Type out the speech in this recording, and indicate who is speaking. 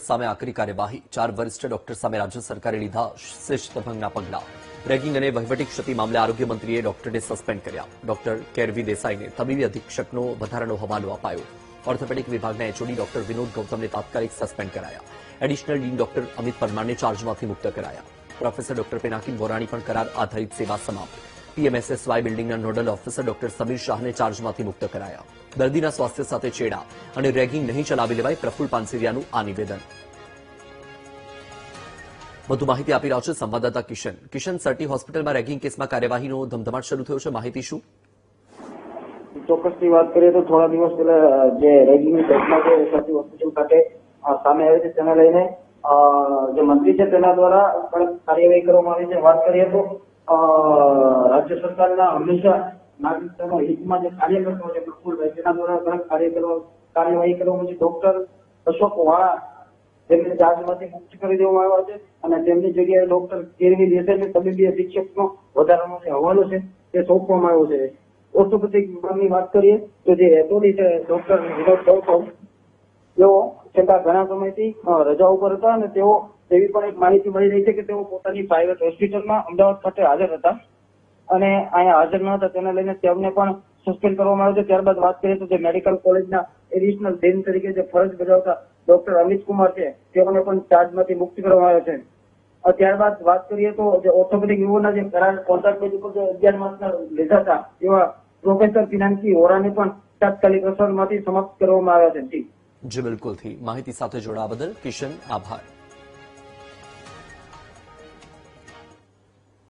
Speaker 1: સામે આકરી કાર્યવાહી 4 વરિષ્ઠ ડોક્ટર સામે રાજ્ય સરકારે લીધા શિસ્તભંગના પગલાં। રેગિંગ અને વહીવટી ક્ષતિ મામલે આરોગ્ય મંત્રીએ ડોક્ટરને સસ્પેન્ડ કર્યા। ડોક્ટર કેરવી દેસાઈને તબીબી અધિક્ષકનો વધારાનો હવાલો અપાયો। ઓર્થોપેડિક વિભાગના એચઓડી ડોક્ટર વિનોદ ગૌતમને તાત્કાલિક સસ્પેન્ડ કરાયા। એડિશનલ ડીન ડોક્ટર અમિત પરમારને ચાર્જમાંથી મુક્ત કરાયા। પ્રોફેસર ડોક્ટર પિનાકી બોરાણી પણ કરાર આધારિત સેવા સમાપ્ત। પીએમએસએસવાય બિલ્ડિંગના નોડલ ઓફિસર ડોક્ટર સમીર શાહને ચાર્જમાંથી મુક્ત કરાયા। દર્દીના સ્વાસ્થ્ય સાથે છેડા અને રેગિંગ નહીં ચલાવી લેવાય, પ્રફુલ્લ પાનસેરિયાનું આ નિવેદન। વધુ માહિતી આપી રહ્યા છે સંવાદદાતા કિશન। કિશન, સર્ટી હોસ્પિટલમાં રેગિંગ કેસમાં કાર્યવાહીનો ધમધમાટ શરૂ થયો છે, માહિતી શું?
Speaker 2: ચોક્કસની વાત કરીએ તો થોડા દિવસ પહેલા જે રેગિંગની ઘટના છે સર્ટી હોસ્પિટલ ખાતે સામે આવી છે, તેને લઈને જે મંત્રી છે તેના દ્વારા કડક કાર્યવાહી કરવામાં આવી છે। વાત કરીએ તો રાજ્ય સરકારના હંમેશા નાગરિકતાના હિતમાં જે કાર્ય કરતો છે પ્રફુલ્લભાઈ, તેના દ્વારા કડક કાર્યવાહી કરવામાં આવી છે। ડોક્ટર અશોક વાળા તેમને ચાર્જમાંથી મુક્ત કરી દેવામાં આવ્યા છે અને તેમની જગ્યાએ ડોક્ટર કેરવી દેસાઈને તબીબી અધિક્ષકનો વધારાનો જે હવાલો છે તે સોંપવામાં આવ્યો છે। ઓર્થોપેડિક વિભાગની વાત કરીએ તો જે એચઓડી છે ડોક્ટર વિનોદ ગૌતમ, તેઓ છેલ્લા ઘણા સમયથી રજા ઉપર હતા અને તેઓ એવી પણ એક માહિતી મળી રહી છે કે તેઓ પોતાની પ્રાઇવેટ હોસ્પિટલમાં અમદાવાદ ખાતે હાજર હતા અને અહીંયા હાજર ન હતા, તેને લઈને તેમને પણ સસ્પેન્ડ કરવામાં આવ્યો છે। ત્યારબાદ વાત કરીએ તો જે મેડિકલ કોલેજના એડિશનલ ડીન તરીકે જે ફરજ બજાવતા ડોક્ટર અમિત કુમાર છે તેઓને પણ ચાર્જમાંથી મુક્ત કરવામાં આવ્યો છે। ત્યારબાદ વાત કરીએ તો જે ઓર્થોપેડિક વિભાગના જે કરાર કોન્ટ્રાક્ટ બેઝ ઉપર 11 માસના લીધા હતા એવા પ્રોફેસર પિનાકી બોરાને પણ તાત્કાલિક અસરમાંથી સમાપ્ત કરવામાં આવ્યા છે।
Speaker 1: જી બિલકુલ, માહિતી સાથે જોડાવા બદલ કિશન, આભાર।